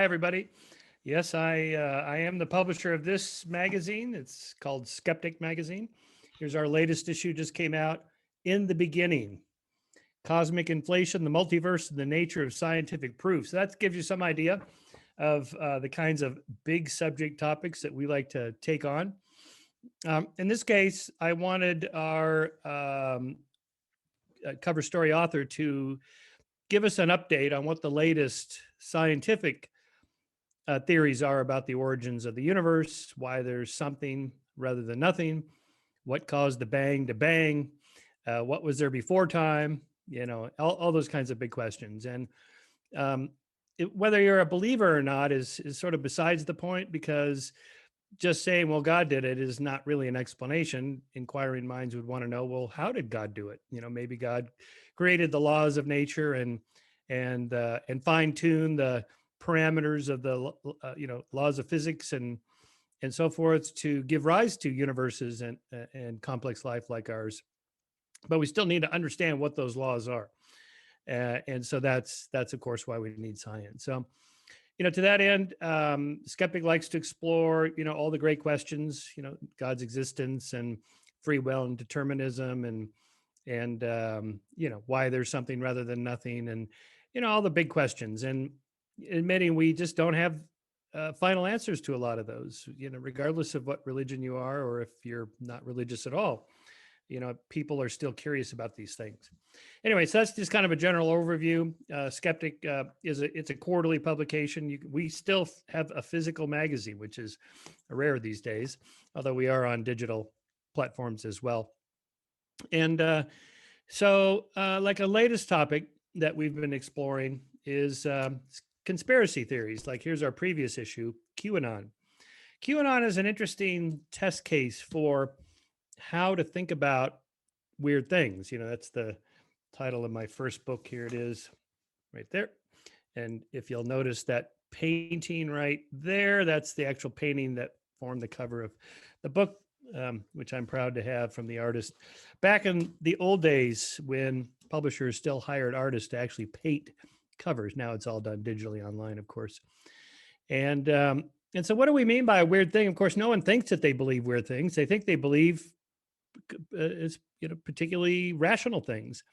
everybody. Yes, I am the publisher of this magazine. It's called Skeptic Magazine. Here's our latest issue, just came out. In the Beginning: Cosmic Inflation, the Multiverse, and the Nature of Scientific Proof. So that gives you some idea of the kinds of big subject topics that we like to take on. In this case, I wanted our cover story author to give us an update on what the latest scientific theories are about the origins of the universe, why there's something rather than nothing, what caused the bang to bang, what was there before time, all those kinds of big questions. And whether you're a believer or not is sort of besides the point, because just saying, well, God did it is not really an explanation. Inquiring minds would want to know, well, how did God do it? Maybe God created the laws of nature and fine-tune the parameters of the laws of physics and so forth to give rise to universes and complex life like ours. But we still need to understand what those laws are, and so that's of course why we need science. So to that end, skeptic likes to explore all the great questions, God's existence and free will and determinism and why there's something rather than nothing, and all the big questions, and admitting we just don't have final answers to a lot of those, regardless of what religion you are, or if you're not religious at all. People are still curious about these things. Anyway, so that's just kind of a general overview. Skeptic it's a quarterly publication. We still have a physical magazine, which is rare these days, although we are on digital platforms as well. And so like a latest topic that we've been exploring is conspiracy theories. Like here's our previous issue, QAnon. QAnon is an interesting test case for how to think about weird things. That's the title of my first book. Here it is right there. And if you'll notice that painting right there, that's the actual painting that formed the cover of the book, which I'm proud to have from the artist. Back in the old days when publishers still hired artists to actually paint covers. Now it's all done digitally online, of course. And so what do we mean by a weird thing? Of course, no one thinks that they believe weird things. They think they believe particularly rational things.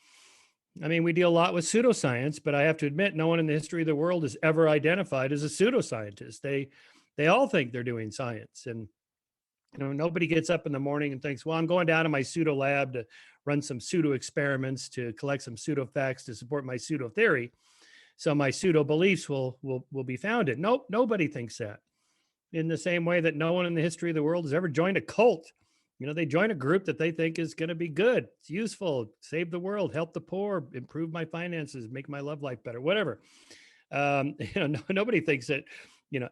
I mean, we deal a lot with pseudoscience, but I have to admit, no one in the history of the world is ever identified as a pseudoscientist. They all think they're doing science, and nobody gets up in the morning and thinks, well, I'm going down to my pseudo lab to run some pseudo experiments to collect some pseudo facts to support my pseudo theory, so my pseudo beliefs will be founded. Nope, nobody thinks that. In the same way that no one in the history of the world has ever joined a cult. They join a group that they think is going to be good, it's useful, save the world, help the poor, improve my finances, make my love life better, whatever. Nobody thinks that,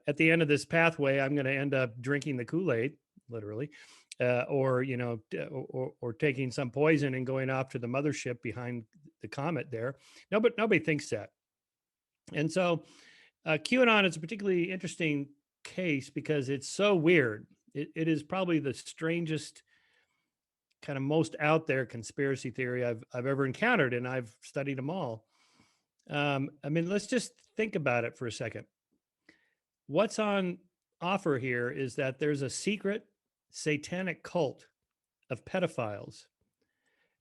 at the end of this pathway, I'm going to end up drinking the Kool-Aid, literally, or taking some poison and going off to the mothership behind the comet there. Nobody thinks that. And so QAnon is a particularly interesting case because it's so weird. It is probably the strangest, kind of most out there conspiracy theory I've ever encountered, and I've studied them all. I mean, let's just think about it for a second. What's on offer here is that there's a secret satanic cult of pedophiles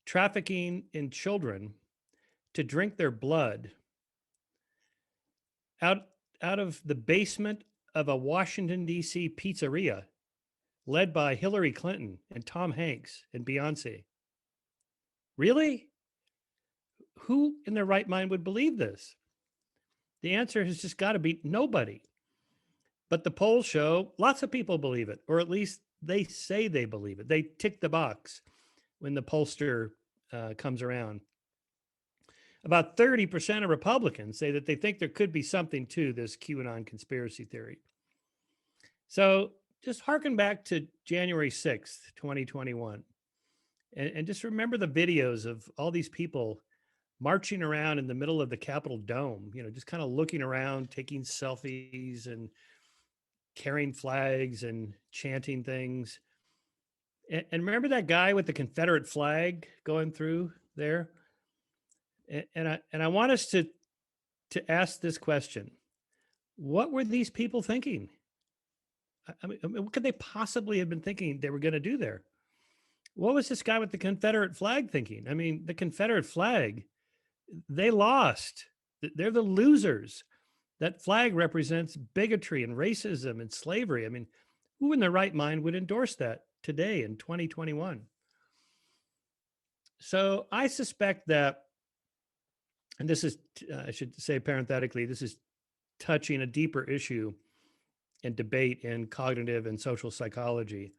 trafficking in children to drink their blood out of the basement of a Washington, D.C. pizzeria led by Hillary Clinton and Tom Hanks and Beyonce. Really? Who in their right mind would believe this? The answer has just got to be nobody. But the polls show lots of people believe it, or at least they say they believe it. They tick the box when the pollster comes around. About 30% of Republicans say that they think there could be something to this QAnon conspiracy theory. So just harken back to January 6th, 2021, and just remember the videos of all these people marching around in the middle of the Capitol dome, just kind of looking around, taking selfies and carrying flags and chanting things. And remember that guy with the Confederate flag going through there? And I want us to ask this question. What were these people thinking? I mean, what could they possibly have been thinking they were going to do there? What was this guy with the Confederate flag thinking? I mean, the Confederate flag, they lost. They're the losers. That flag represents bigotry and racism and slavery. I mean, who in their right mind would endorse that today in 2021? So I suspect that, and this is, I should say parenthetically, this is touching a deeper issue and debate in cognitive and social psychology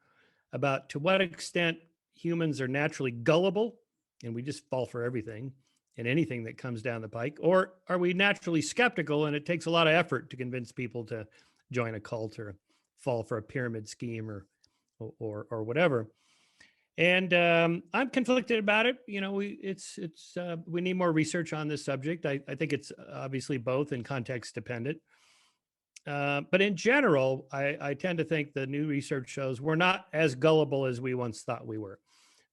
about to what extent humans are naturally gullible and we just fall for everything and anything that comes down the pike, or are we naturally skeptical and it takes a lot of effort to convince people to join a cult or fall for a pyramid scheme or whatever. And I'm conflicted about it. You know, we need more research on this subject. I think it's obviously both and context dependent. But in general, I tend to think the new research shows we're not as gullible as we once thought we were.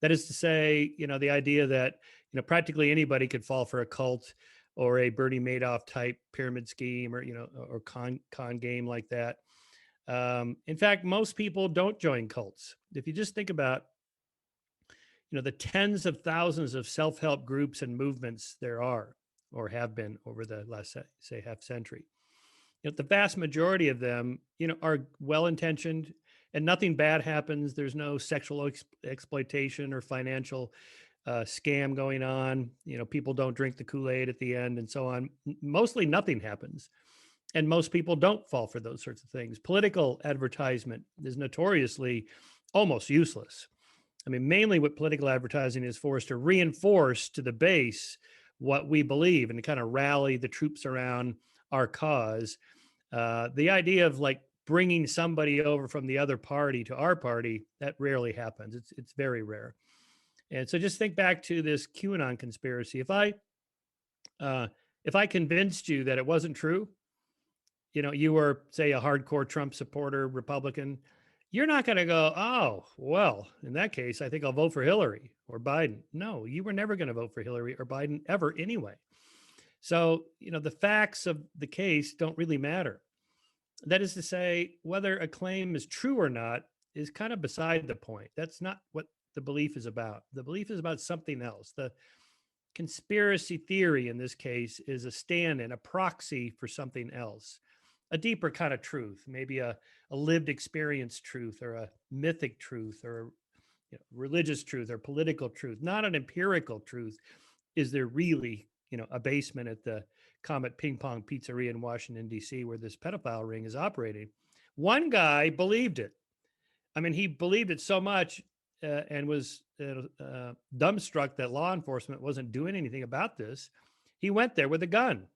That is to say, you know, the idea that, you know, practically anybody could fall for a cult or a Bernie Madoff type pyramid scheme or, you know, or con game like that. In fact, most people don't join cults. If you just think about, you know, the tens of thousands of self-help groups and movements there are or have been over the last, say, half century, you know, the vast majority of them, you know, are well-intentioned and nothing bad happens. There's no sexual exploitation or financial scam going on. You know, people don't drink the Kool-Aid at the end and so on. Mostly nothing happens. And most people don't fall for those sorts of things. Political advertisement is notoriously almost useless. I mean, mainly what political advertising is for is to reinforce to the base what we believe and to kind of rally the troops around our cause. The idea of like bringing somebody over from the other party to our party, that rarely happens. It's very rare. And so just think back to this QAnon conspiracy. If I convinced you that it wasn't true, you know, you were, say, a hardcore Trump supporter, Republican, you're not going to go, oh, well, in that case, I think I'll vote for Hillary or Biden. No, you were never going to vote for Hillary or Biden ever anyway. So, you know, the facts of the case don't really matter. That is to say, whether a claim is true or not is kind of beside the point. That's not what the belief is about. The belief is about something else. The conspiracy theory in this case is a stand-in, a proxy for something else, a deeper kind of truth, maybe a lived experience truth or a mythic truth or you know, religious truth or political truth, not an empirical truth. Is there really, you know, a basement at the Comet Ping Pong Pizzeria in Washington, D.C., where this pedophile ring is operating? One guy believed it. I mean, he believed it so much and was dumbstruck that law enforcement wasn't doing anything about this. He went there with a gun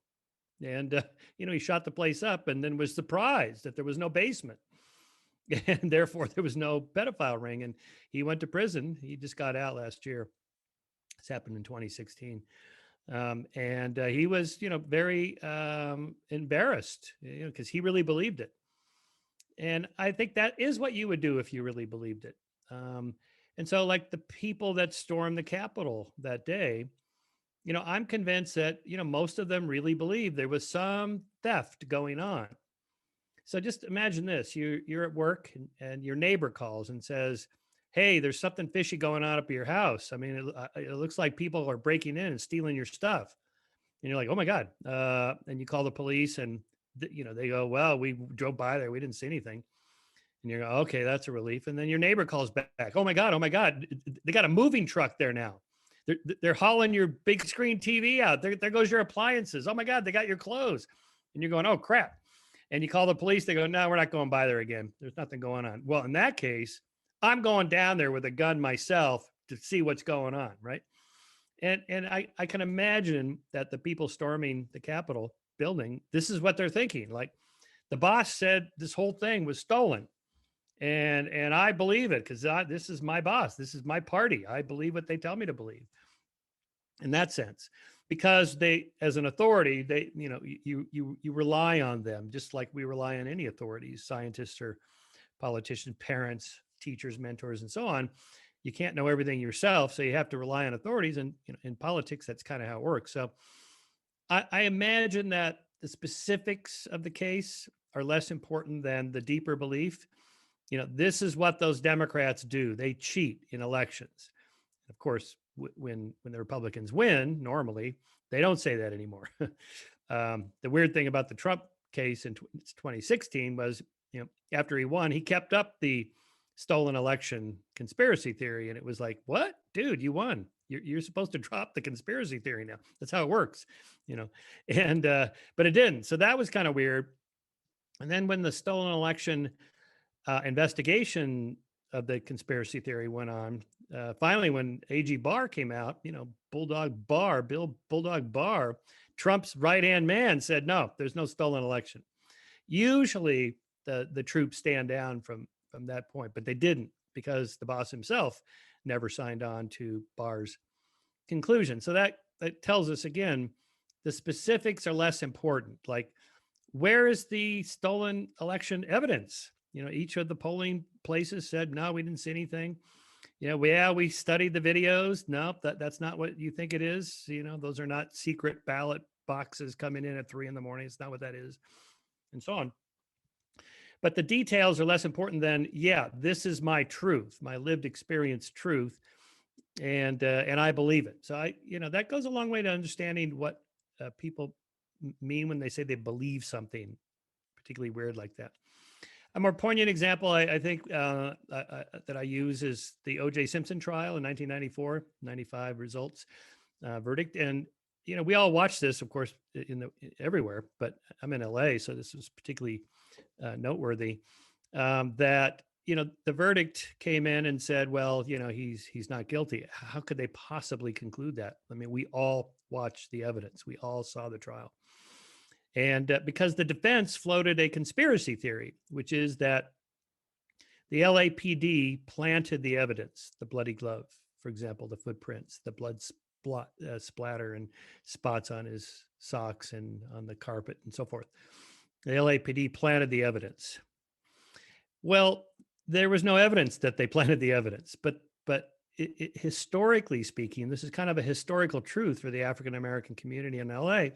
and, you know, he shot the place up and then was surprised that there was no basement. And therefore, there was no pedophile ring. And he went to prison. He just got out last year. This happened in 2016. And he was, you know, very embarrassed, you know, because he really believed it. And I think that is what you would do if you really believed it. And so, like the people that stormed the Capitol that day, you know, I'm convinced that, you know, most of them really believe there was some theft going on. So just imagine this: you're at work and your neighbor calls and says, "Hey, there's something fishy going on up at your house. I mean, it looks like people are breaking in and stealing your stuff." And you're like, "Oh my God!" And you call the police, and you know they go, "Well, we drove by there, we didn't see anything." And you're like, "Okay, that's a relief." And then your neighbor calls back, "Oh my God! Oh my God! They got a moving truck there now. They're hauling your big screen TV out. There goes your appliances. Oh my God! They got your clothes." And you're going, "Oh crap!" And you call the police. They go, "No, we're not going by there again. There's nothing going on." Well, in that case, I'm going down there with a gun myself to see what's going on, right? And I can imagine that the people storming the Capitol building, this is what they're thinking. Like the boss said this whole thing was stolen. And I believe it because this is my boss. This is my party. I believe what they tell me to believe in that sense. Because they, as an authority, they, you know, you rely on them just like we rely on any authorities, scientists or politicians, parents, teachers, mentors, and so on. You can't know everything yourself, so you have to rely on authorities. And you know, in politics, that's kind of how it works. So I imagine that the specifics of the case are less important than the deeper belief. This is what those Democrats do. They cheat in elections. Of course, when the Republicans win, normally they don't say that anymore. The weird thing about the Trump case in 2016 was, after he won, he kept up the stolen election conspiracy theory, and it was like, what, dude, you won. You're supposed to drop the conspiracy theory now. That's how it works, and but it didn't. So that was kind of weird. And then when the stolen election investigation of the conspiracy theory went on, finally, when AG Barr came out, Bill Bulldog Barr, Trump's right-hand man, said, no, there's no stolen election. Usually the troops stand down from that point, but they didn't, because the boss himself never signed on to Barr's conclusion. So that tells us, again, the specifics are less important. Like, where is the stolen election evidence? Each of the polling places said, no, we didn't see anything. We studied the videos. No, that's not what you think it is. Those are not secret ballot boxes coming in at 3 a.m. It's not what that is, and so on. But the details are less important than, this is my truth, my lived experience truth, and I believe it. So that goes a long way to understanding what people mean when they say they believe something particularly weird like that. A more poignant example, I think, that I use is the OJ Simpson trial in 1994-95 results, verdict. And, we all watched this, of course, everywhere, but I'm in LA, so this was particularly noteworthy, that, the verdict came in and said, well, he's not guilty. How could they possibly conclude that? I mean, we all watched the evidence. We all saw the trial. And because the defense floated a conspiracy theory, which is that the LAPD planted the evidence, the bloody glove, for example, the footprints, the blood splatter and spots on his socks and on the carpet and so forth. The LAPD planted the evidence. Well, there was no evidence that they planted the evidence, but historically speaking, this is kind of a historical truth for the African-American community in LA.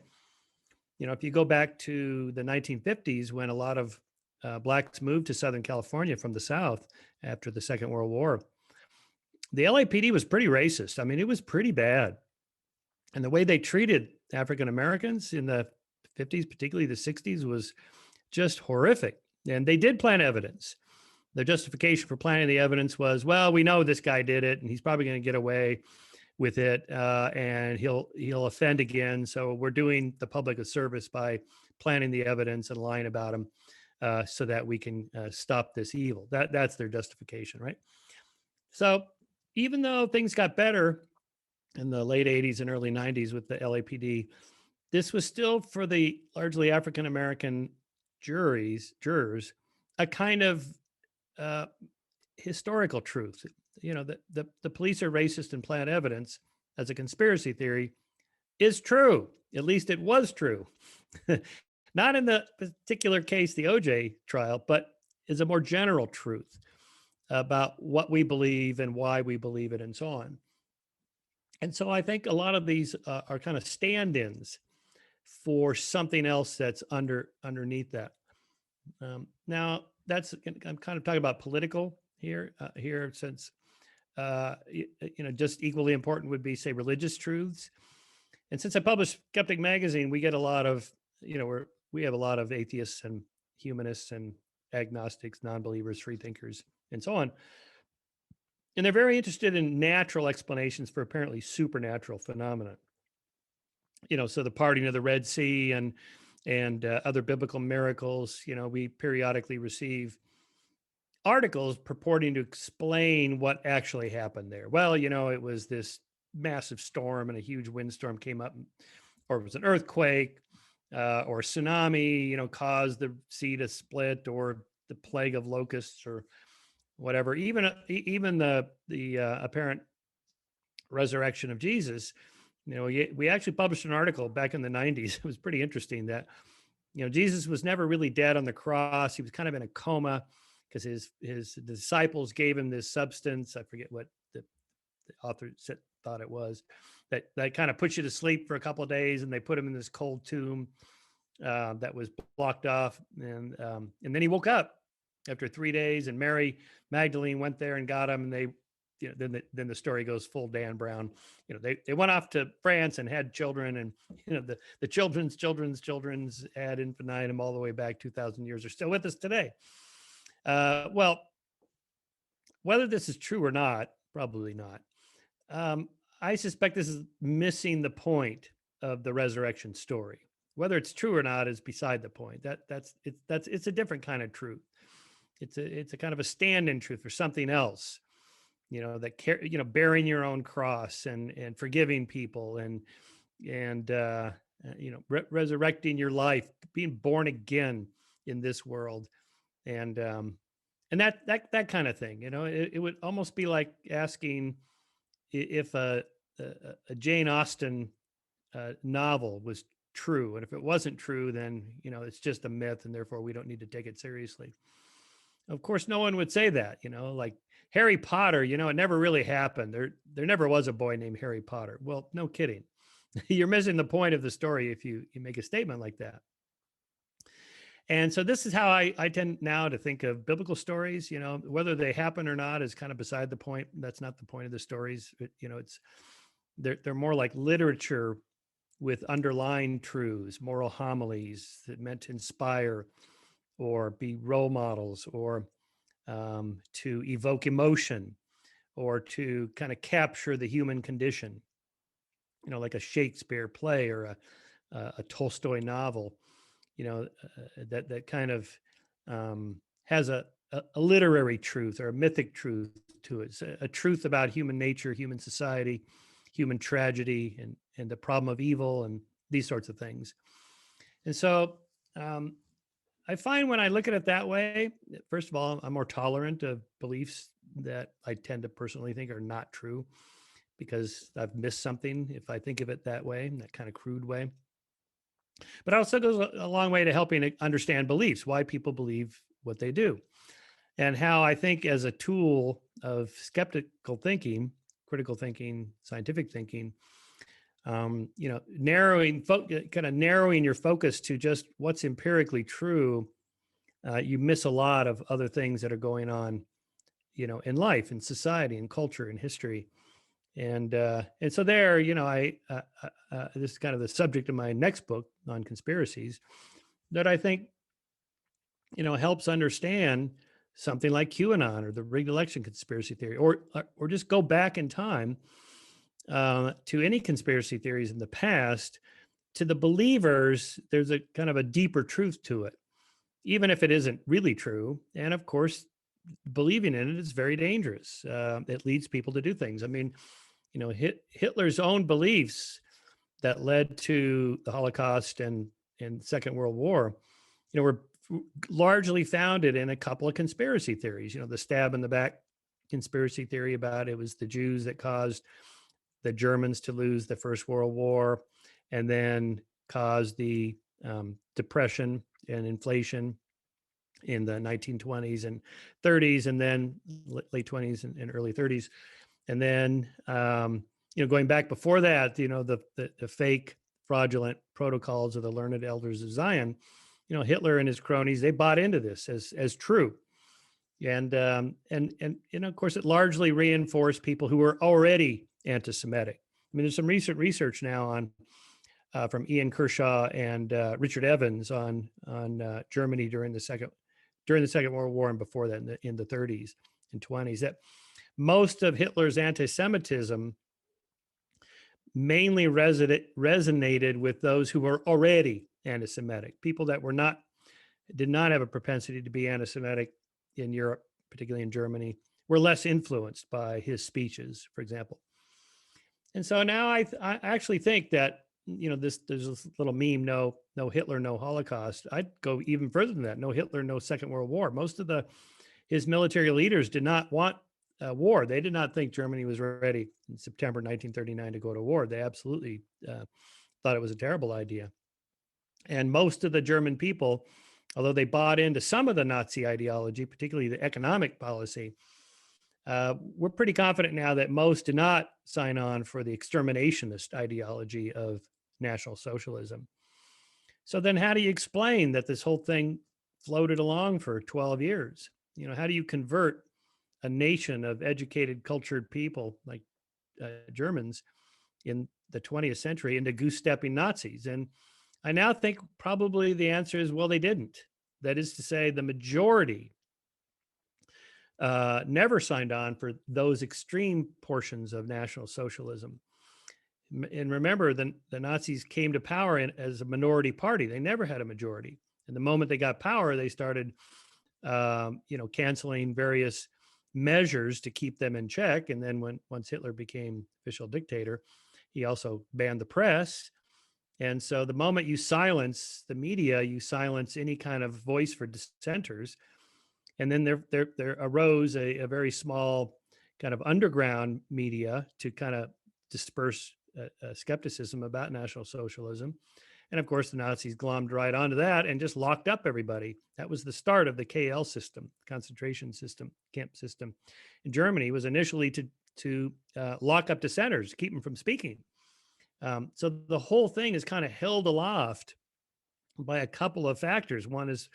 If you go back to the 1950s, when a lot of Blacks moved to Southern California from the South after the Second World War, the LAPD was pretty racist. I mean, it was pretty bad. And the way they treated African Americans in the 50s, particularly the 60s, was just horrific. And they did plant evidence. The justification for planting the evidence was, well, we know this guy did it, and he's probably going to get away with it, and he'll offend again. So we're doing the public a service by planting the evidence and lying about him, so that we can stop this evil. That's their justification, right? So even though things got better in the late 80s and early 90s with the LAPD, this was still, for the largely African-American jurors, a kind of historical truth. The police are racist and plant evidence as a conspiracy theory is true. At least it was true. Not in the particular case, the OJ trial, but is a more general truth about what we believe and why we believe it and so on. And so I think a lot of these are kind of stand-ins for something else that's underneath that. Now, I'm kind of talking about political here, since just equally important would be, say, religious truths. And since I publish Skeptic Magazine, we get a lot of, we have a lot of atheists and humanists and agnostics, non-believers, free thinkers, and so on. And they're very interested in natural explanations for apparently supernatural phenomena. So the parting of the Red Sea and other biblical miracles. We periodically receive articles purporting to explain what actually happened there. Well, it was this massive storm and a huge windstorm came up, or it was an earthquake, or a tsunami, caused the sea to split, or the plague of locusts, or whatever. Even the apparent resurrection of Jesus. We actually published an article back in the 90s. It was pretty interesting that, Jesus was never really dead on the cross. He was kind of in a coma because his disciples gave him this substance. I forget what the author thought it was, that kind of puts you to sleep for a couple of days, and they put him in this cold tomb. that was blocked off, and then he woke up after 3 days, and Mary Magdalene went there and got him, and they, then the story goes full Dan Brown. They went off to France and had children, and the children's ad infinitum all the way back 2,000 years are still with us today. Well, whether this is true or not, probably not. I suspect this is missing the point of the resurrection story. Whether it's true or not is beside the point. It's a different kind of truth. It's a kind of a stand-in truth for something else. Bearing your own cross and forgiving people and resurrecting your life, being born again in this world, and that kind of thing. It would almost be like asking if a Jane Austen novel was true, and if it wasn't true, then it's just a myth, and therefore we don't need to take it seriously. Of course, no one would say that. Like Harry Potter, it never really happened. There never was a boy named Harry Potter. Well, no kidding. You're missing the point of the story if you make a statement like that. And so this is how I tend now to think of biblical stories. Whether they happen or not is kind of beside the point. That's not the point of the stories. They're more like literature with underlying truths, moral homilies that meant to inspire or be role models, or to evoke emotion, or to kind of capture the human condition, like a Shakespeare play or a Tolstoy novel, that kind of has a literary truth or a mythic truth to it. It's a truth about human nature, human society, human tragedy, and the problem of evil and these sorts of things. And so I find when I look at it that way, first of all, I'm more tolerant of beliefs that I tend to personally think are not true, because I've missed something if I think of it that way, in that kind of crude way. But it also goes a long way to helping understand beliefs, why people believe what they do, and how I think as a tool of skeptical thinking, critical thinking, scientific thinking, narrowing your focus to just what's empirically true, you miss a lot of other things that are going on, in life, in society, in culture, in history. And so there, this is kind of the subject of my next book on conspiracies, that I think, helps understand something like QAnon or the rigged election conspiracy theory, or just go back in time to any conspiracy theories in the past. To the believers, there's a kind of a deeper truth to it, even if it isn't really true. And of course, believing in it is very dangerous. It leads people to do things. I mean, Hitler's own beliefs that led to the Holocaust and Second World War, were largely founded in a couple of conspiracy theories. The stab in the back conspiracy theory about it was the Jews that caused the Germans to lose the First World War, and then caused the depression and inflation in the 1920s and 30s, and then late 20s and early 30s. And then, going back before that, the fake fraudulent protocols of the learned elders of Zion, Hitler and his cronies, they bought into this as true. And of course, it largely reinforced people who were already anti-Semitic. I mean, there's some recent research now on from Ian Kershaw and Richard Evans on Germany during the Second World War and before that in the 30s and 20s, that most of Hitler's anti-Semitism mainly resonated with those who were already anti-Semitic, people that did not have a propensity to be anti-Semitic in Europe, particularly in Germany, were less influenced by his speeches, for example. And so now I actually think that, there's this little meme, no Hitler, no Holocaust. I'd go even further than that. No Hitler, no Second World War. Most of his military leaders did not want war. They did not think Germany was ready in September 1939 to go to war. They absolutely thought it was a terrible idea. And most of the German people, although they bought into some of the Nazi ideology, particularly the economic policy, we're pretty confident now that most did not sign on for the exterminationist ideology of National Socialism. So then how do you explain that this whole thing floated along for 12 years? How do you convert a nation of educated, cultured people like Germans in the 20th century into goose stepping Nazis? And I now think probably the answer is, well, they didn't. That is to say, the majority never signed on for those extreme portions of National Socialism. And remember, the Nazis came to power as a minority party. They never had a majority. And the moment they got power, they started, canceling various measures to keep them in check. And then once Hitler became official dictator, he also banned the press. And so the moment you silence the media, you silence any kind of voice for dissenters. And then there arose a very small kind of underground media to kind of disperse skepticism about National Socialism. And of course, the Nazis glommed right onto that and just locked up everybody. That was the start of the KL system, concentration system, camp system in Germany. Was initially to lock up dissenters, keep them from speaking. So the whole thing is kind of held aloft by a couple of factors. One is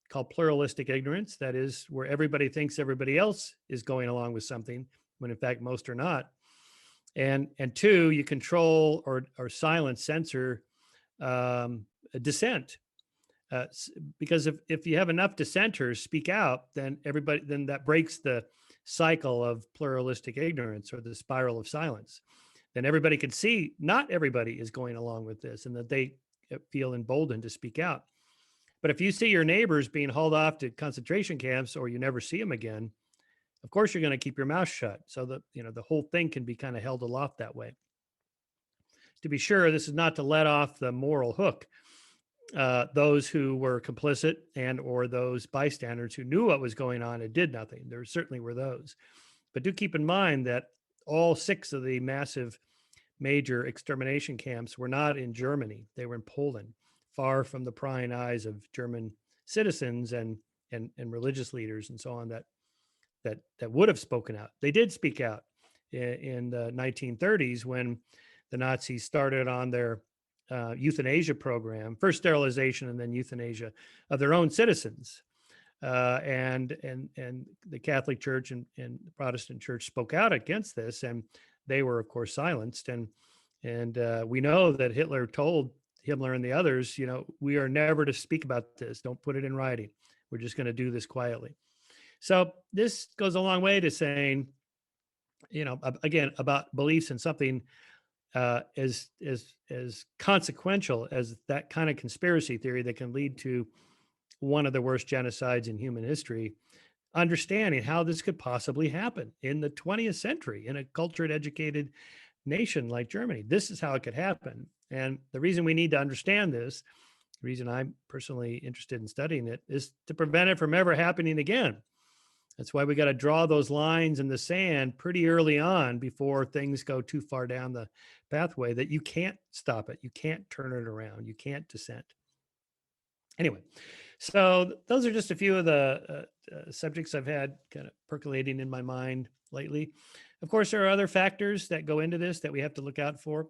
called pluralistic ignorance. That is where everybody thinks everybody else is going along with something when in fact most are not. And two, you control or silence, censor dissent. Because if you have enough dissenters speak out, then that breaks the cycle of pluralistic ignorance or the spiral of silence. Then everybody can see not everybody is going along with this and that they feel emboldened to speak out. But if you see your neighbors being hauled off to concentration camps or you never see them again, of course you're going to keep your mouth shut. So that the whole thing can be kind of held aloft that way. To be sure, this is not to let off the moral hook those who were complicit and or those bystanders who knew what was going on and did nothing. There certainly were those. But do keep in mind that all 6 of the massive major extermination camps were not in Germany. They were in Poland, far from the prying eyes of German citizens and religious leaders and so on that would have spoken out. They did speak out in the 1930s when the Nazis started on their euthanasia program, first sterilization and then euthanasia of their own citizens. And the Catholic Church and the Protestant Church spoke out against this, and they were, of course, silenced. And we know that Hitler told Himmler and the others, we are never to speak about this. Don't put it in writing. We're just going to do this quietly. So this goes a long way to saying, again, about beliefs in something as consequential as that kind of conspiracy theory that can lead to one of the worst genocides in human history, understanding how this could possibly happen in the 20th century in a cultured, educated nation like Germany. This is how it could happen. And the reason we need to understand this, the reason I'm personally interested in studying it, is to prevent it from ever happening again. That's why we got to draw those lines in the sand pretty early on before things go too far down the pathway that you can't stop it. You can't turn it around. You can't dissent. Anyway, so those are just a few of the subjects I've had kind of percolating in my mind lately. Of course, there are other factors that go into this that we have to look out for.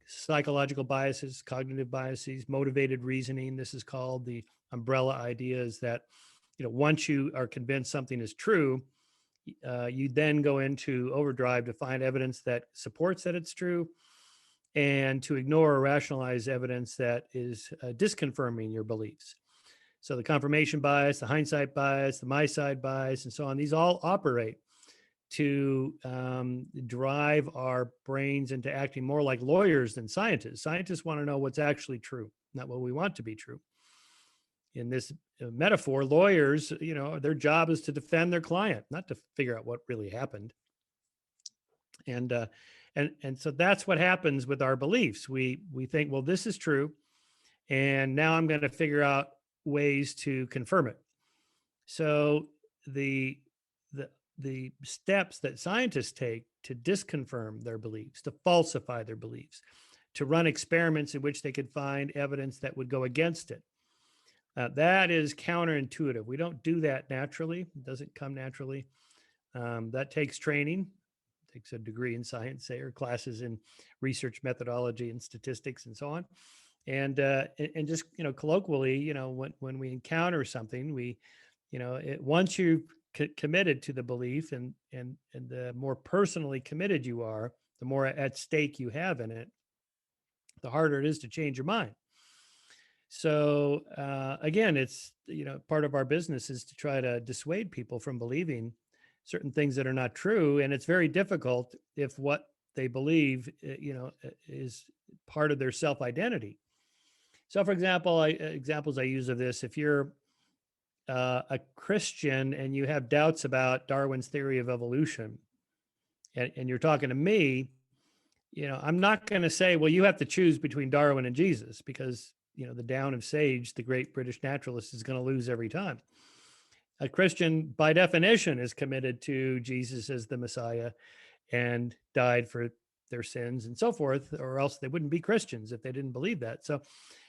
Psychological biases, cognitive biases, motivated reasoning. This is called the umbrella idea, is that once you are convinced something is true, you then go into overdrive to find evidence that supports that it's true and to ignore or rationalize evidence that is disconfirming your beliefs. So the confirmation bias, the hindsight bias, the my side bias, and so on, these all operate to drive our brains into acting more like lawyers than scientists. Scientists want to know what's actually true, not what we want to be true. In this metaphor, lawyers, their job is to defend their client, not to figure out what really happened. And so that's what happens with our beliefs. We think, well, this is true, and now I'm going to figure out ways to confirm it. So the steps that scientists take to disconfirm their beliefs, to falsify their beliefs, to run experiments in which they could find evidence that would go against it. That is counterintuitive. We don't do that naturally. It doesn't come naturally. That takes training, takes a degree in science, say, or classes in research methodology and statistics and so on. And just, colloquially, when we encounter something, once you've committed to the belief, and the more personally committed you are, the more at stake you have in it, the harder it is to change your mind. So again, it's, part of our business is to try to dissuade people from believing certain things that are not true. And it's very difficult if what they believe, is part of their self-identity. So for example, examples I use of this, if you're a Christian and you have doubts about Darwin's theory of evolution, and you're talking to me, I'm not going to say, well, you have to choose between Darwin and Jesus, because, the down of Sage, the great British naturalist, is going to lose every time. A Christian, by definition, is committed to Jesus as the Messiah and died for their sins and so forth, or else they wouldn't be Christians if they didn't believe that. So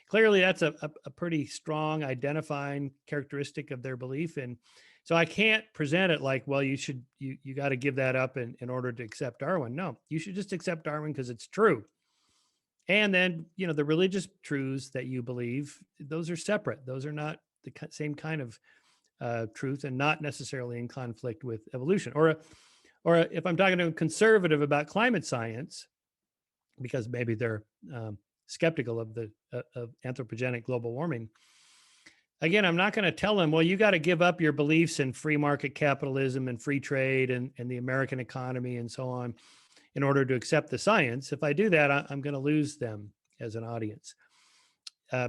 clearly that's a pretty strong identifying characteristic of their belief. And so I can't present it like, well, you got to give that up in order to accept Darwin. No, you should just accept Darwin because it's true. And then, the religious truths that you believe, those are separate. Those are not the same kind of truth, and not necessarily in conflict with evolution. Or if I'm talking to a conservative about climate science, because maybe they're skeptical of the of anthropogenic global warming, again, I'm not going to tell them, well, you got to give up your beliefs in free market capitalism and free trade and the American economy and so on in order to accept the science. If I do that, I'm going to lose them as an audience.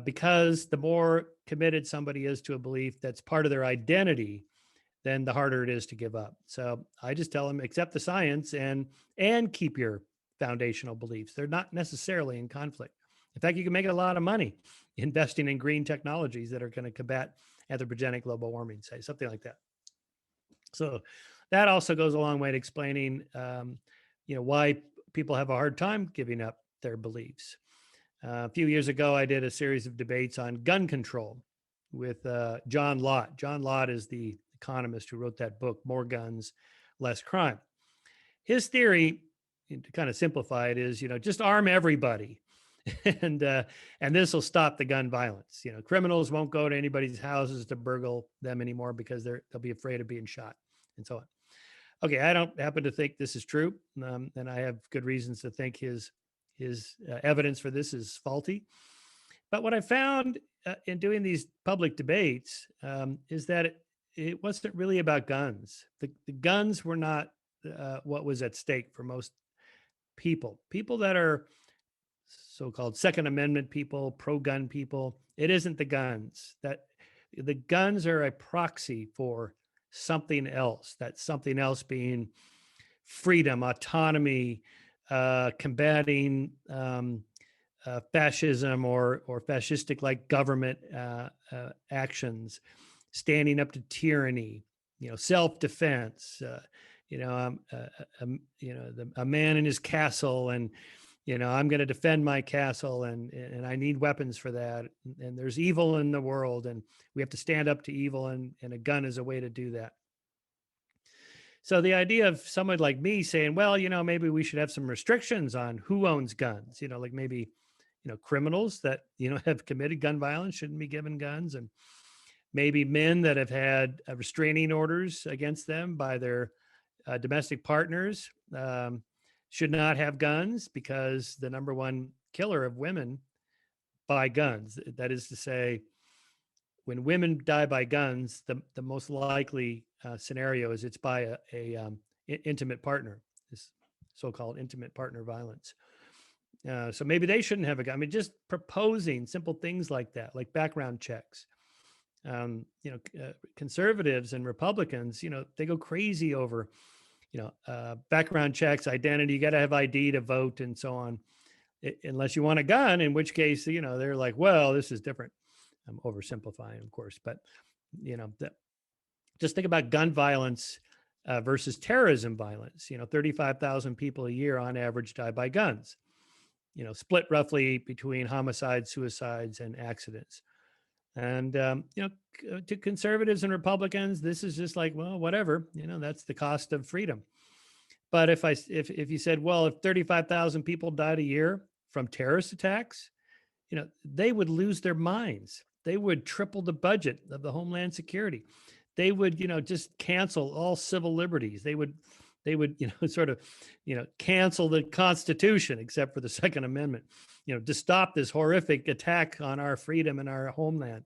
Because the more committed somebody is to a belief that's part of their identity, then the harder it is to give up. So I just tell them, accept the science and keep your foundational beliefs. They're not necessarily in conflict. In fact, you can make a lot of money investing in green technologies that are going to combat anthropogenic global warming, say, something like that. So that also goes a long way to explaining, why people have a hard time giving up their beliefs. A few years ago, I did a series of debates on gun control with John Lott. John Lott is the economist who wrote that book, More Guns, Less Crime. His theory, to kind of simplify it, is, just arm everybody. and this will stop the gun violence. Criminals won't go to anybody's houses to burgle them anymore because they'll be afraid of being shot and so on. Okay, I don't happen to think this is true, and I have good reasons to think his evidence for this is faulty. But what I found in doing these public debates is that it wasn't really about guns. The guns were not what was at stake for most people. People that are so-called Second Amendment people, pro-gun people, it isn't the guns. That the guns are a proxy for something else. That something else being freedom, autonomy, combating fascism or fascistic like government actions, standing up to tyranny, self-defense, a man in his castle, and I'm going to defend my castle, and I need weapons for that. And there's evil in the world, and we have to stand up to evil, and a gun is a way to do that. So the idea of someone like me saying, well, maybe we should have some restrictions on who owns guns, like maybe, criminals that, have committed gun violence shouldn't be given guns, and maybe men that have had restraining orders against them by their domestic partners should not have guns, because the number one killer of women by guns, that is to say, when women die by guns, the most likely scenario is it's by a intimate partner, this so-called intimate partner violence. So maybe they shouldn't have a gun. I mean, just proposing simple things like that, like background checks. Conservatives and Republicans, they go crazy over, background checks, identity. You got to have ID to vote and so on, unless you want a gun, in which case, they're like, well, this is different. I'm oversimplifying, of course, but just think about gun violence versus terrorism violence. 35,000 people a year on average die by guns, split roughly between homicides, suicides, and accidents. And, to conservatives and Republicans, this is just like, well, whatever, that's the cost of freedom. But if you said, well, if 35,000 people died a year from terrorist attacks, they would lose their minds. They would triple the budget of the Homeland Security. They would, just cancel all civil liberties. They would, sort of, cancel the Constitution, except for the Second Amendment, to stop this horrific attack on our freedom and our homeland.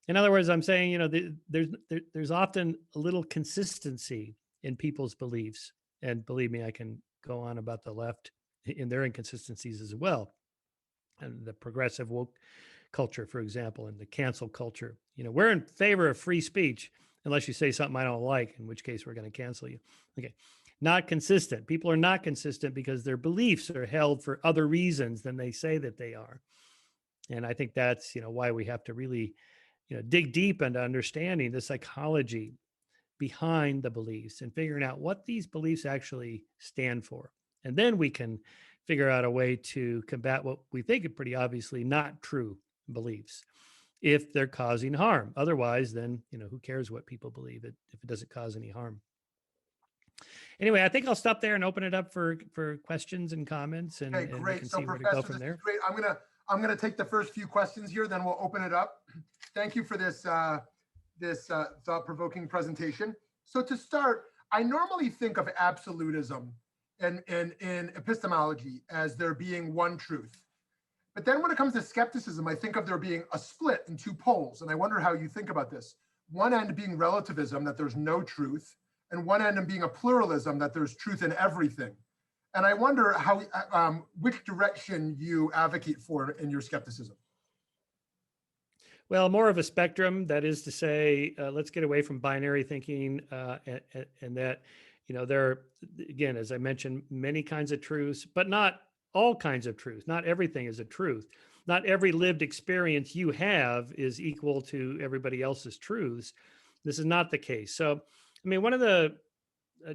In other words, I'm saying, there's often a little consistency in people's beliefs. And believe me, I can go on about the left in their inconsistencies as well. And the progressive woke culture, for example, and the cancel culture. We're in favor of free speech unless you say something I don't like, in which case we're going to cancel you. Okay. Not consistent. People are not consistent because their beliefs are held for other reasons than they say that they are. And I think that's, why we have to really, dig deep into understanding the psychology behind the beliefs and figuring out what these beliefs actually stand for. And then we can figure out a way to combat what we think are pretty obviously not true beliefs if they're causing harm. Otherwise, then, who cares what people believe if it doesn't cause any harm. Anyway, I think I'll stop there and open it up for questions and comments, and, okay, and great. we can So see where to Professor, go from there. great. I'm gonna take the first few questions here, then we'll open it up. Thank you for this thought-provoking presentation. So to start, I normally think of absolutism and in epistemology as there being one truth. But then when it comes to skepticism, I think of there being a split in two poles. And I wonder how you think about this. One end being relativism, that there's no truth, and one end being a pluralism, that there's truth in everything. And I wonder how, which direction you advocate for in your skepticism. Well, more of a spectrum. That is to say, let's get away from binary thinking, and that, there are, again, as I mentioned, many kinds of truths, but not all kinds of truth. Not everything is a truth. Not every lived experience you have is equal to everybody else's truths. This is not the case. So, one of the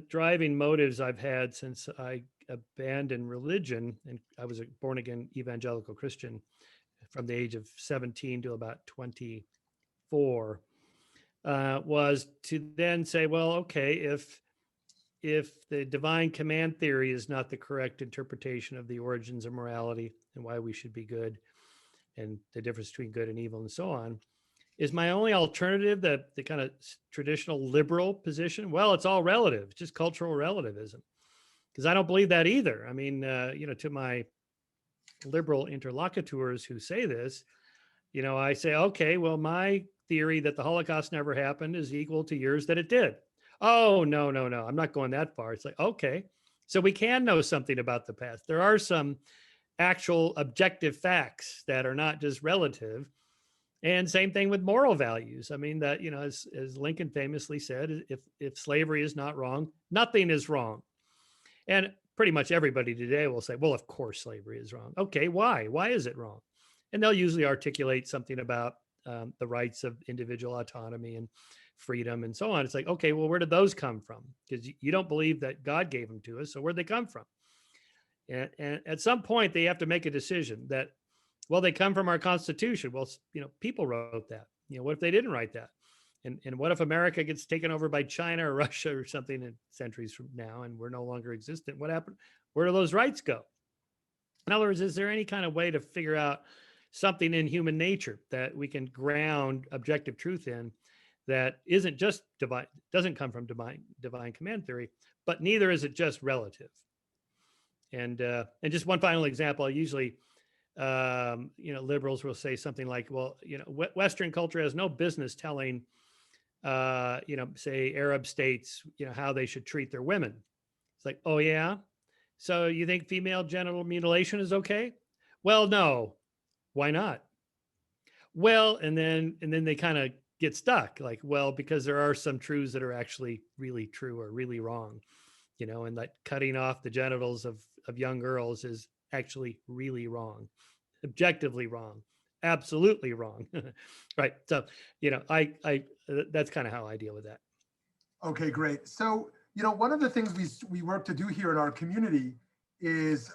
driving motives I've had since I abandoned religion, and I was a born again evangelical Christian from the age of 17 to about 24, was to then say, well, okay, if the divine command theory is not the correct interpretation of the origins of morality and why we should be good and the difference between good and evil and so on, is my only alternative the kind of traditional liberal position? Well, it's all relative, just cultural relativism, because I don't believe that either. To my liberal interlocutors who say this, I say, okay, well, my theory that the Holocaust never happened is equal to yours that it did. Oh, no, I'm not going that far. It's like, okay, so we can know something about the past. There are some actual objective facts that are not just relative. And same thing with moral values. That, as Lincoln famously said, if slavery is not wrong, nothing is wrong. And pretty much everybody today will say, well, of course slavery is wrong. Okay, why? Why is it wrong? And they'll usually articulate something about the rights of individual autonomy and freedom and so on. It's like, okay, well, where did those come from? Because you don't believe that God gave them to us. So where'd they come from? And at some point they have to make a decision that, well, they come from our Constitution. Well, people wrote that. What if they didn't write that? And what if America gets taken over by China or Russia or something in centuries from now and we're no longer existent? What happened? Where do those rights go? In other words, is there any kind of way to figure out something in human nature that we can ground objective truth in that isn't just divine, doesn't come from divine command theory, but neither is it just relative? And just one final example, I usually, liberals will say something like, well, Western culture has no business telling, say Arab states, how they should treat their women. It's like, oh yeah. So you think female genital mutilation is okay? Well, no. Why not? Well, and then they kind of get stuck, like, well, because there are some truths that are actually really true or really wrong, and that cutting off the genitals of young girls is actually really wrong, objectively wrong, absolutely wrong. Right. So, I that's kind of how I deal with that. Okay, great. So, one of the things we work to do here in our community is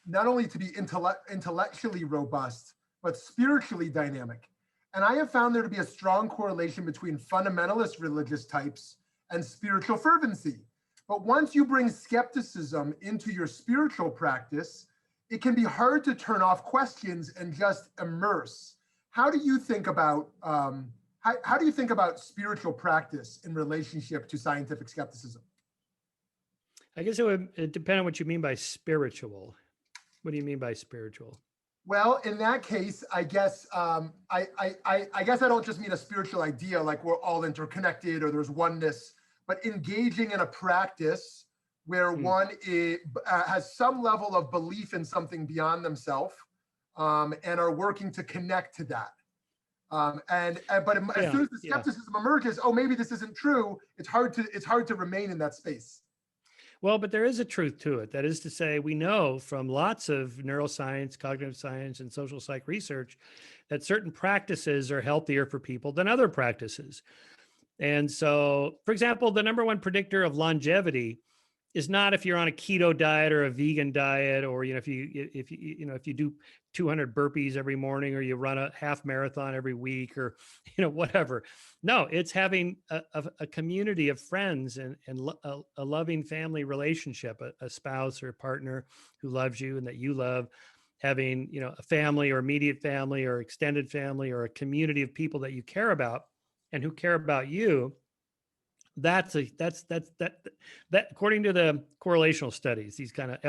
not only to be intellectually robust, but spiritually dynamic. And I have found there to be a strong correlation between fundamentalist religious types and spiritual fervency. But once you bring skepticism into your spiritual practice, it can be hard to turn off questions and just immerse. How do you think about how do you think about spiritual practice in relationship to scientific skepticism? I guess it would depend on what you mean by spiritual. What do you mean by spiritual? Well, in that case, I guess I guess I don't just mean a spiritual idea like we're all interconnected or there's oneness, but engaging in a practice where one has some level of belief in something beyond themselves, and are working to connect to that. But as soon as the skepticism emerges, oh, maybe this isn't true. It's hard to remain in that space. Well, but there is a truth to it. That is to say, we know from lots of neuroscience, cognitive science, and social psych research that certain practices are healthier for people than other practices. And so, for example, the number one predictor of longevity is not if you're on a keto diet or a vegan diet, or if you do 200 burpees every morning, or you run a half marathon every week, or whatever. No, it's having a community of friends and a loving family relationship, a spouse or a partner who loves you and that you love, having a family or immediate family or extended family or a community of people that you care about and who care about you. That according to the correlational studies, these kind of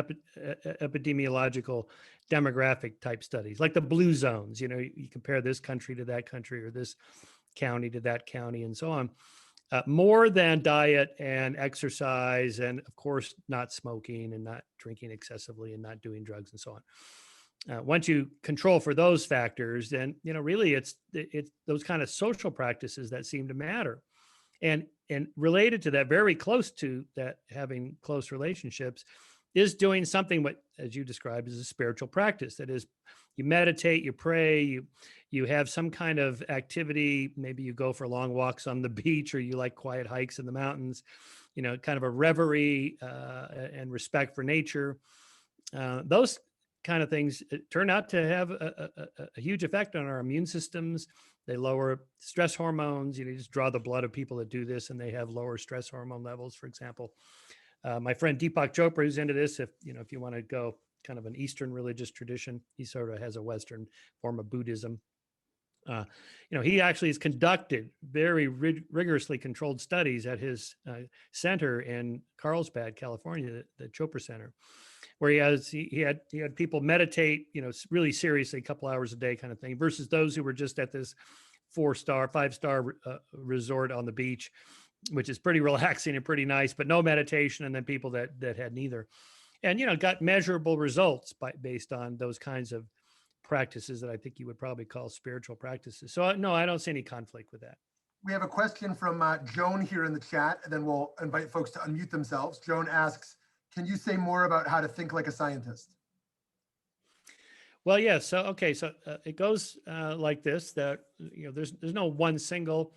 epidemiological demographic type studies, like the blue zones, you compare this country to that country or this county to that county and so on, more than diet and exercise, and of course not smoking and not drinking excessively and not doing drugs and so on. Once you control for those factors, then really it's those kind of social practices that seem to matter. And related to that, very close to that, having close relationships, is doing something what, as you described, is a spiritual practice. That is, you meditate, you pray, you have some kind of activity. Maybe you go for long walks on the beach, or you like quiet hikes in the mountains. Kind of a reverie and respect for nature. Those kind of things turn out to have a huge effect on our immune systems. They lower stress hormones. You just draw the blood of people that do this, and they have lower stress hormone levels, for example. My friend Deepak Chopra, who's into this, if you want to go kind of an Eastern religious tradition, he sort of has a Western form of Buddhism. He actually has conducted very rigorously controlled studies at his center in Carlsbad, California, the Chopra Center, where he had people meditate, really seriously, a couple hours a day kind of thing, versus those who were just at this 4-star, 5-star resort on the beach, which is pretty relaxing and pretty nice, but no meditation, and then people that had neither, and got measurable results based on those kinds of practices that I think you would probably call spiritual practices. So no, I don't see any conflict with that. We have a question from Joan here in the chat, and then we'll invite folks to unmute themselves. Joan asks, can you say more about how to think like a scientist? Well, yeah. So it goes like this: that there's no one single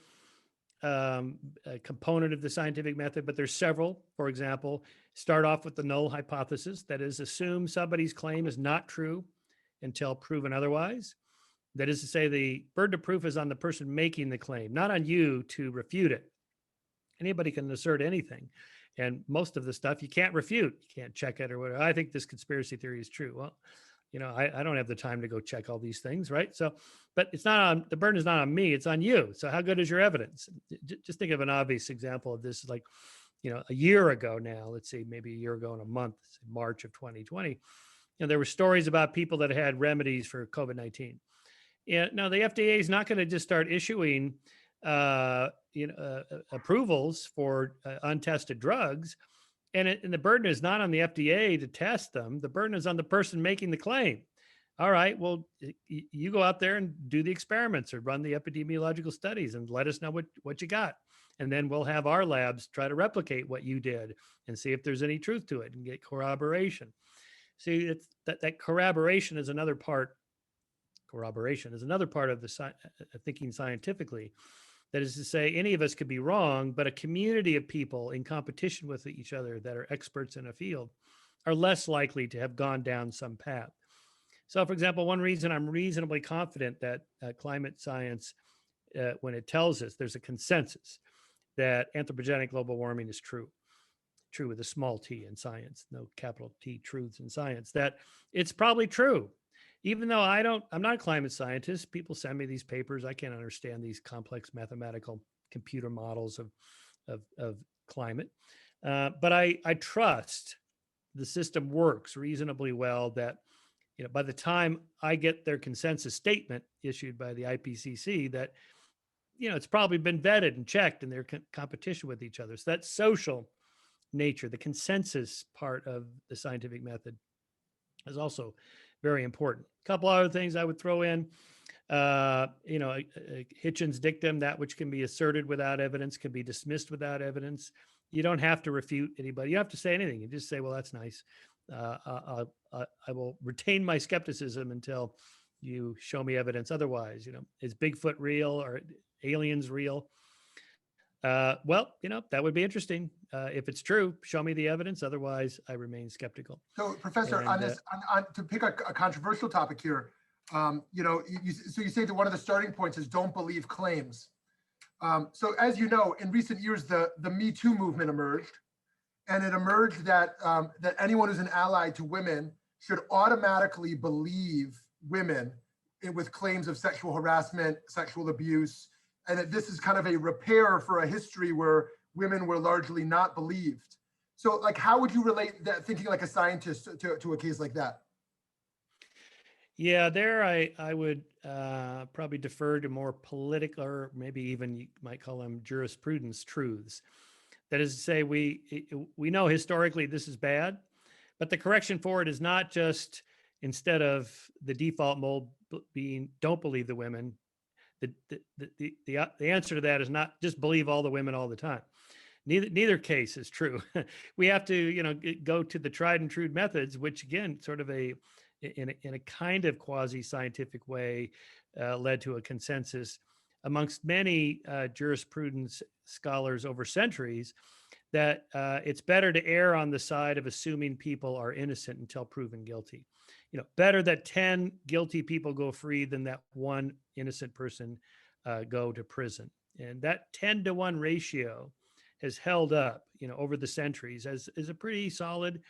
component of the scientific method, but there's several. For example, start off with the null hypothesis. That is, assume somebody's claim is not true until proven otherwise. That is to say, the burden of proof is on the person making the claim, not on you to refute it. Anybody can assert anything. And most of the stuff you can't refute. You can't check it or whatever. I think this conspiracy theory is true. Well, I don't have the time to go check all these things, right? So, but the burden is not on me, it's on you. So how good is your evidence? Just think of an obvious example of this, like, a year ago now, let's say maybe a year ago in a month, March of 2020, there were stories about people that had remedies for COVID-19. Yeah, now the FDA is not going to just start issuing approvals for untested drugs, and the burden is not on the FDA to test them. The burden is on the person making the claim. All right, well, you go out there and do the experiments or run the epidemiological studies and let us know what you got, and then we'll have our labs try to replicate what you did and see if there's any truth to it and get corroboration. See, it's that corroboration is another part. Corroboration is another part of the thinking scientifically. That is to say, any of us could be wrong, but a community of people in competition with each other that are experts in a field are less likely to have gone down some path. So, for example, one reason I'm reasonably confident that climate science, when it tells us there's a consensus that anthropogenic global warming is true. true with a small t in science, no capital T truths in science, that it's probably true. Even though I'm not a climate scientist, people send me these papers. I can't understand these complex mathematical computer models of climate. But I trust the system works reasonably well, that by the time I get their consensus statement issued by the IPCC, that it's probably been vetted and checked, and they're competition with each other. So that social nature, the consensus part of the scientific method, is also very important. A couple other things I would throw in, Hitchens' dictum: that which can be asserted without evidence can be dismissed without evidence. You don't have to refute anybody. You don't have to say anything. You just say, well, that's nice. I will retain my skepticism until you show me evidence otherwise. Is Bigfoot real, or aliens real? Well, that would be interesting. If it's true, show me the evidence. Otherwise, I remain skeptical. So, Professor, on this, to pick a controversial topic here, so you say that one of the starting points is don't believe claims. So, as you know, in recent years, the Me Too movement emerged, and it emerged that that anyone who's an ally to women should automatically believe women with claims of sexual harassment, sexual abuse, and that this is kind of a repair for a history where women were largely not believed. So, like, how would you relate that, thinking like a scientist, to a case like that? Yeah, there I would probably defer to more political, or maybe even you might call them jurisprudence truths. That is to say, we know historically this is bad, but the correction for it is not just, instead of the default mold being don't believe the women, the answer to that is not just believe all the women all the time. Neither case is true. We have to go to the tried and true methods, which again, sort of in a kind of quasi-scientific way, led to a consensus amongst many jurisprudence scholars over centuries, that it's better to err on the side of assuming people are innocent until proven guilty. Better that 10 guilty people go free than that one innocent person go to prison. And that 10-to-1 ratio has held up, over the centuries as is a pretty solid,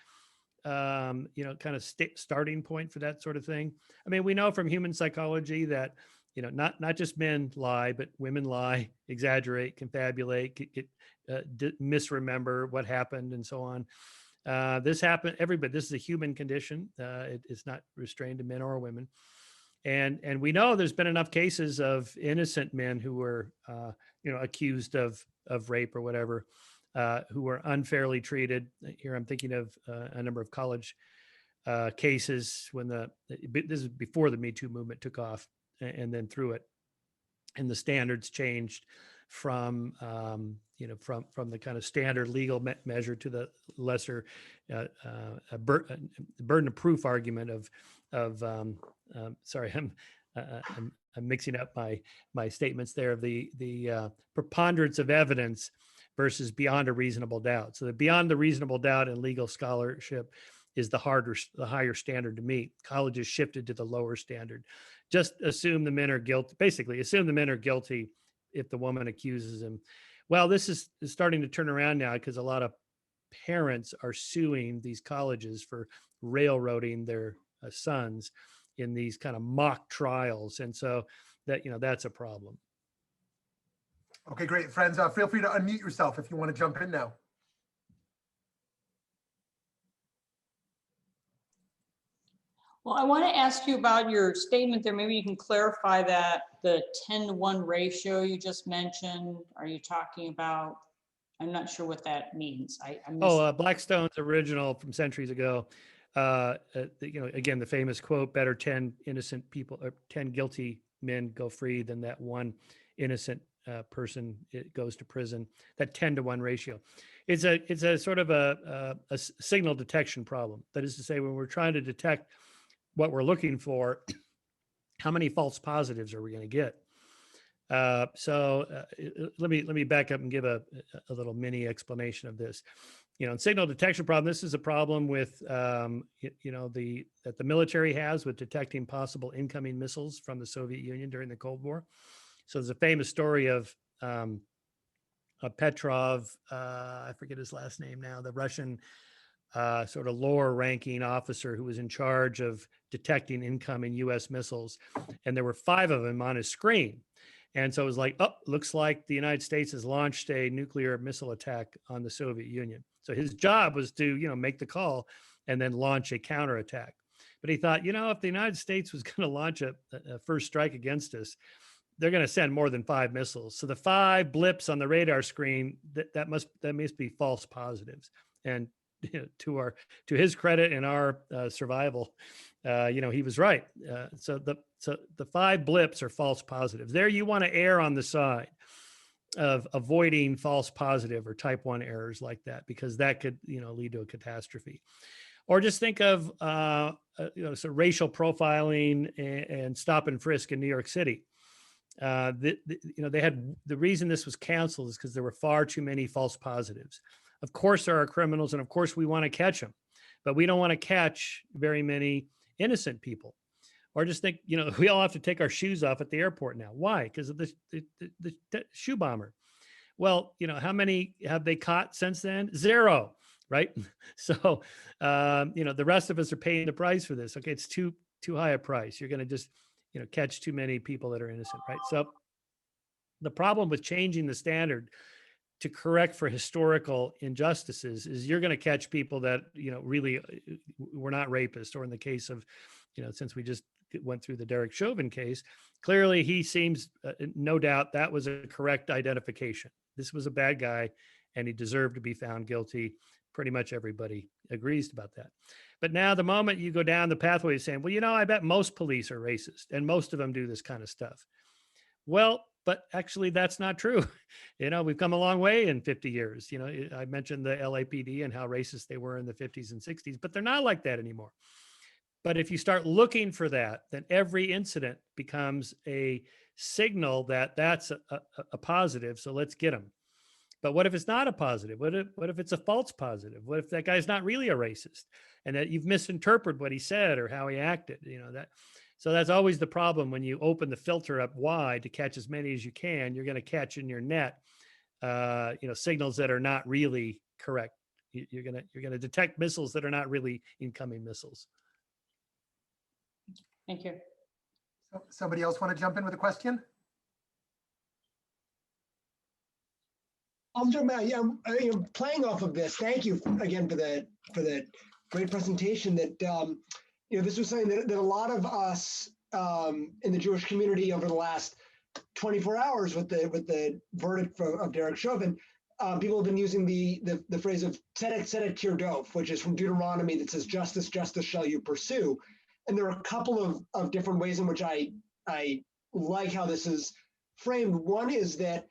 kind of starting point for that sort of thing. I mean, we know from human psychology that, not just men lie, but women lie, exaggerate, confabulate, misremember what happened, and so on. This happened, everybody. This is a human condition. It's not restrained to men or women. And we know there's been enough cases of innocent men who were, accused of rape or whatever, who were unfairly treated. Here I'm thinking of a number of college cases when this is before the Me Too movement took off, and then through it, and the standards changed from from the kind of standard legal measure to the lesser burden of proof argument of sorry, I'm mixing up my statements there, of the preponderance of evidence versus beyond a reasonable doubt. So the beyond the reasonable doubt in legal scholarship is the higher standard to meet. Colleges shifted to the lower standard. Just assume the men are guilty. Basically, assume the men are guilty if the woman accuses him. Well, this is starting to turn around now, because a lot of parents are suing these colleges for railroading their sons in these kind of mock trials, and so that's a problem. Okay, great, friends. Feel free to unmute yourself if you want to jump in now. Well, I want to ask you about your statement there. Maybe you can clarify that, the 10-to-1 ratio you just mentioned. Are you talking about, I'm not sure what that means. I missed Blackstone's original from centuries ago. Again, the famous quote: better 10 innocent people, or 10 guilty men go free than that one innocent person goes to prison. That 10-to-1 ratio. It's a sort of a signal detection problem. That is to say, when we're trying to detect what we're looking for, how many false positives are we going to get? So let me back up and give a little mini explanation of this. In signal detection problem, this is a problem with that the military has with detecting possible incoming missiles from the Soviet Union during the Cold War. So there's a famous story of Petrov, I forget his last name now, the Russian sort of lower ranking officer who was in charge of detecting incoming US missiles. And there were 5 of them on his screen. And so it was like, oh, looks like the United States has launched a nuclear missile attack on the Soviet Union. So his job was to, make the call and then launch a counterattack. But he thought, if the United States was going to launch a first strike against us, they're going to send more than 5 missiles. So the 5 blips on the radar screen, that must be false positives. And to his credit and our survival, he was right. So the 5 blips are false positives. There, you want to err on the side of avoiding false positive or type 1 errors like that, because that could lead to a catastrophe. Or just think of so racial profiling and stop and frisk in New York City. They had, the reason this was canceled is because there were far too many false positives. Of course there are criminals, and of course we want to catch them, but we don't want to catch very many innocent people. Or just think, we all have to take our shoes off at the airport now. Why? Because of the shoe bomber. Well, how many have they caught since then? 0, right? So, the rest of us are paying the price for this. Okay, it's too high a price. You're going to just, catch too many people that are innocent, right? So the problem with changing the standard to correct for historical injustices is you're going to catch people that, really were not rapists. Or in the case of, since we just went through the Derek Chauvin case, clearly he seems, no doubt that was a correct identification. This was a bad guy and he deserved to be found guilty. Pretty much everybody agrees about that. But now the moment you go down the pathway of saying, well, I bet most police are racist and most of them do this kind of stuff. Well, but actually that's not true. We've come a long way in 50 years. I mentioned the LAPD and how racist they were in the 50s and 60s, but they're not like that anymore. But if you start looking for that, then every incident becomes a signal that that's a positive. So let's get them. But what if it's not a positive? What if it's a false positive? What if that guy's not really a racist and that you've misinterpreted what he said or how he acted? So that's always the problem when you open the filter up wide to catch as many as you can. You're going to catch in your net, signals that are not really correct. You're going to detect missiles that are not really incoming missiles. Thank you. Somebody else want to jump in with a question? I'm talking about, playing off of this. Thank you again for the great presentation. That this was something that a lot of us in the Jewish community over the last 24 hours with the verdict of Derek Chauvin, people have been using the phrase of tzedek tzedek tirdov, which is from Deuteronomy, that says justice justice shall you pursue. And there are a couple of different ways in which I like how this is framed. One is that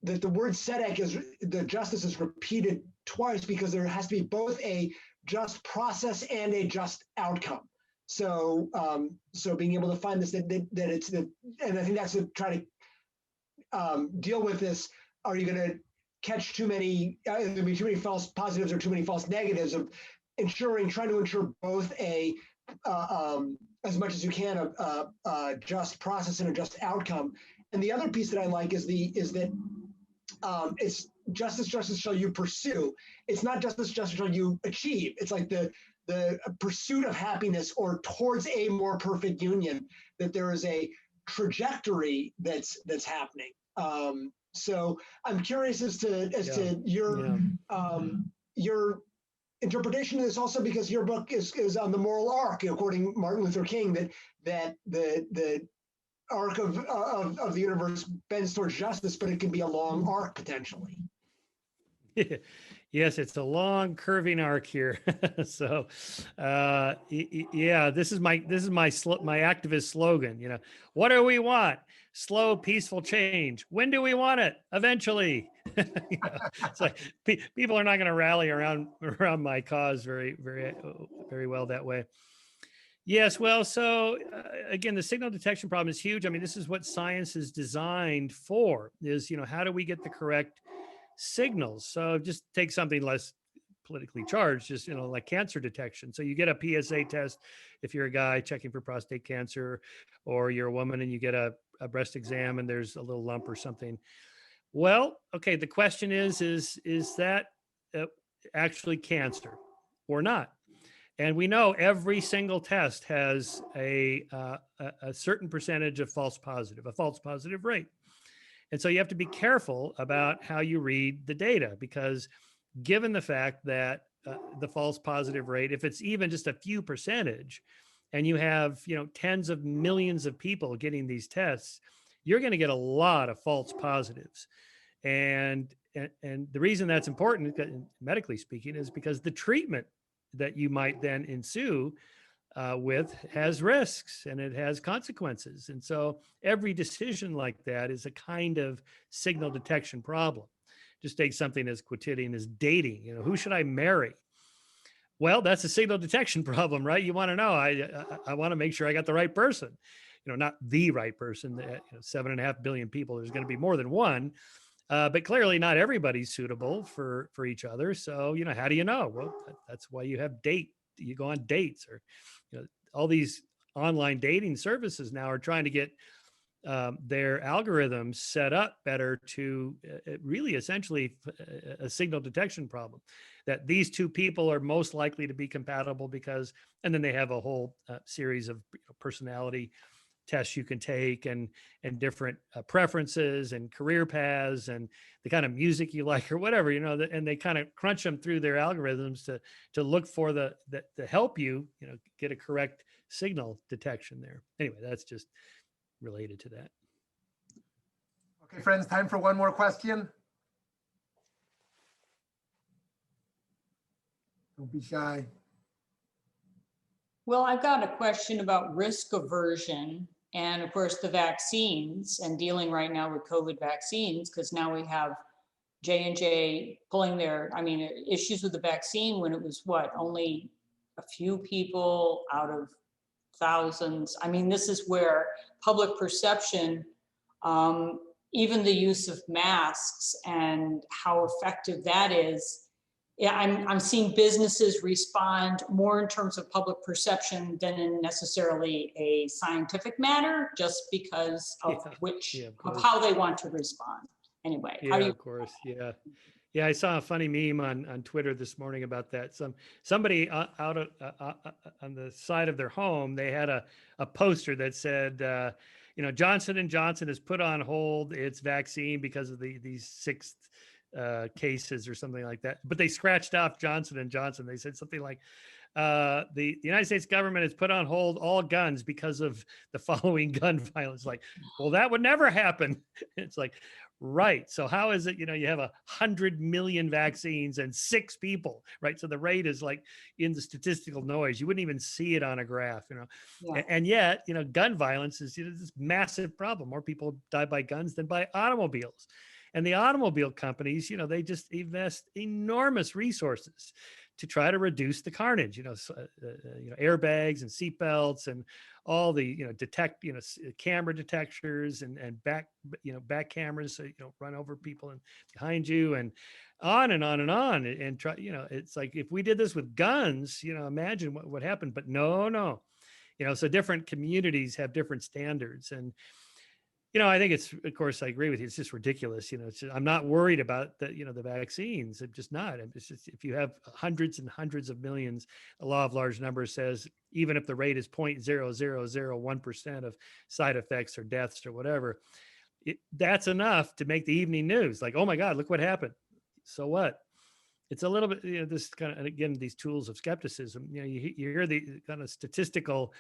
that the word tzedek the justice is repeated twice because there has to be both a just process and a just outcome. So being able to find this that it's and I think that's to try to deal with this. Are you going to catch too many? There'll be too many false positives or too many false negatives of trying to ensure both as much as you can a just process and a just outcome. And the other piece that I like is that it's justice shall you pursue. It's not justice shall you achieve. It's like the pursuit of happiness or towards a more perfect union, that there is a trajectory that's happening. So I'm curious as to your interpretation of this, also because your book is on the moral arc, according to Martin Luther King, that the arc of the universe bends towards justice, but it can be a long arc potentially. Yes, it's a long curving arc here. So, yeah, this is my activist slogan. What do we want? Slow, peaceful change. When do we want it? Eventually. It's like people are not going to rally around my cause very, very, very well that way. Yes, well, so again, the signal detection problem is huge. I mean, this is what science is designed for, is, how do we get the correct signals? So just take something less politically charged, just, like cancer detection. So you get a PSA test if you're a guy checking for prostate cancer, or you're a woman and you get a breast exam and there's a little lump or something. Well, okay, the question is that actually cancer or not? And we know every single test has a certain percentage of false positive, a false positive rate. And so you have to be careful about how you read the data, because given the fact that the false positive rate, if it's even just a few percentage, and you have, tens of millions of people getting these tests, you're going to get a lot of false positives. And the reason that's important, medically speaking, is because the treatment that you might then ensue with has risks and it has consequences. And so every decision like that is a kind of signal detection problem. Just take something as quotidian as dating. Who should I marry? Well, that's a signal detection problem, right? You want to know, I want to make sure I got the right person, not the right person. 7.5 billion people, there's going to be more than one. But clearly not everybody's suitable for each other. So, how do you know? Well, that's why you have you go on dates, or, all these online dating services now are trying to get their algorithms set up better to really essentially a signal detection problem, that these two people are most likely to be compatible because, and then they have a whole series of personality tests you can take, and different preferences and career paths and the kind of music you like or whatever, and they kind of crunch them through their algorithms to look for to help you, get a correct signal detection there. Anyway, that's just related to that. Okay, friends, time for one more question. Don't be shy. Well, I've got a question about risk aversion and, of course, the vaccines, and dealing right now with COVID vaccines, because now we have J&J pulling issues with the vaccine when it was only a few people out of thousands. This is where public perception, even the use of masks and how effective that is. Yeah, I'm seeing businesses respond more in terms of public perception than in necessarily a scientific matter, just because of of how they want to respond. Anyway, yeah, of course, yeah. I saw a funny meme on Twitter this morning about that. Somebody out on the side of their home, they had a poster that said, Johnson & Johnson has put on hold its vaccine because of these 6 cases or something like that. But they scratched off Johnson & Johnson. They said something like, the United States government has put on hold all guns because of the following gun violence. Like, well, that would never happen. It's like, right. So how is it, you have 100 million vaccines and 6 people, right? So the rate is like in the statistical noise. You wouldn't even see it on a graph, Yeah. And yet, gun violence is this massive problem. More people die by guns than by automobiles. And the automobile companies, they just invest enormous resources to try to reduce the carnage, airbags and seatbelts and all the, camera detectors and back cameras, so you don't run over people and behind you, and on and on and on. And try, it's like, if we did this with guns, imagine what would happen. But no, so different communities have different standards. And I think it's, of course, I agree with you. It's just ridiculous. I'm not worried about the vaccines. I'm just not. It's just, if you have hundreds and hundreds of millions, the law of large numbers says, even if the rate is 0.0001% of side effects or deaths or whatever, that's enough to make the evening news. Like, oh my God, look what happened. So what? It's a little bit, this kind of, and again, these tools of skepticism, you hear the kind of statistical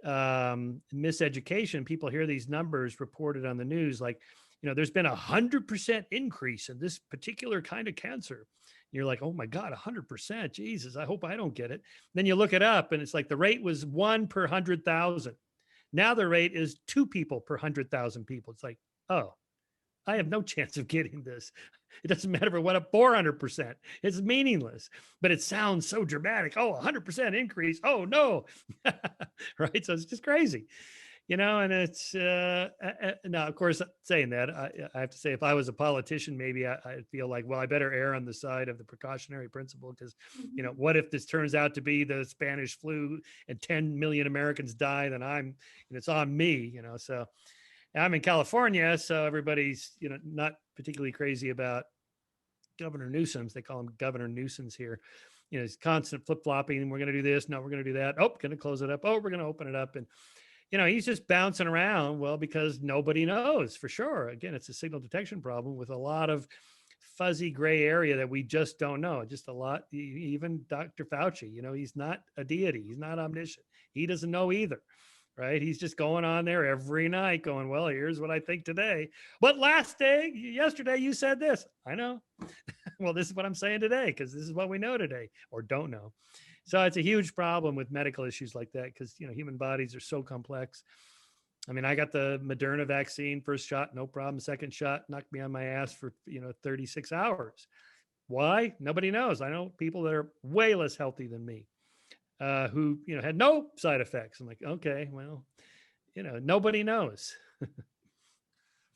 miseducation. People hear these numbers reported on the news, like, there's been 100% increase in this particular kind of cancer. You're like, oh my God, 100%, Jesus, I hope I don't get it. Then you look it up and it's like the rate was 1 per 100,000. Now the rate is 2 people per 100,000 people. It's like, oh, I have no chance of getting this. It doesn't matter if it went up 400%. It's meaningless, but it sounds so dramatic. Oh, 100% increase. Oh no. Right. So it's just crazy, and it's, now, of course, saying that, I have to say, if I was a politician, maybe I'd feel like, well, I better err on the side of the precautionary principle, because, what if this turns out to be the Spanish flu and 10 million Americans die, then it's on me, so I'm in California, so everybody's, not particularly crazy about Governor Newsom's. They call him Governor Nuisance here. He's constant flip-flopping. We're going to do this. No, we're going to do that. Oh, going to close it up. Oh, we're going to open it up. And, he's just bouncing around. Well, because nobody knows for sure. Again, it's a signal detection problem with a lot of fuzzy gray area that we just don't know. Just a lot. Even Dr. Fauci, he's not a deity. He's not omniscient. He doesn't know either. Right. He's just going on there every night going, well, here's what I think today. But yesterday, you said this. I know. Well, this is what I'm saying today, because this is what we know today or don't know. So it's a huge problem with medical issues like that, because, human bodies are so complex. I mean, I got the Moderna vaccine, first shot, no problem. Second shot knocked me on my ass for, 36 hours. Why? Nobody knows. I know people that are way less healthy than me. Who, had no side effects. I'm like, okay, well, nobody knows.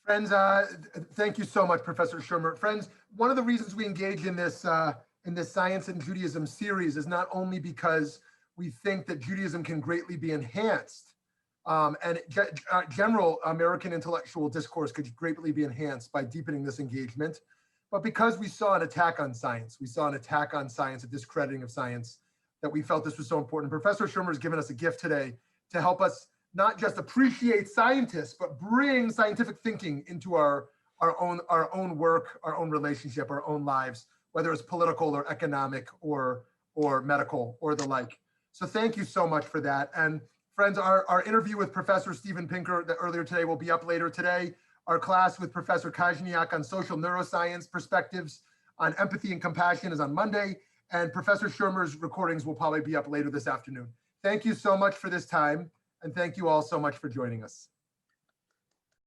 Friends, thank you so much, Professor Shermer. Friends, one of the reasons we engage in this Science and Judaism series is not only because we think that Judaism can greatly be enhanced, and general American intellectual discourse could greatly be enhanced by deepening this engagement, but because we saw an attack on science. We saw an attack on science, a discrediting of science, that we felt this was so important. Professor Shermer has given us a gift today to help us not just appreciate scientists, but bring scientific thinking into our own work, our own relationship, our own lives, whether it's political or economic or medical or the like. So thank you so much for that. And friends, our interview with Professor Steven Pinker earlier today will be up later today. Our class with Professor Kajniak on social neuroscience perspectives on empathy and compassion is on Monday. And Professor Shermer's recordings will probably be up later this afternoon. Thank you so much for this time. And thank you all so much for joining us.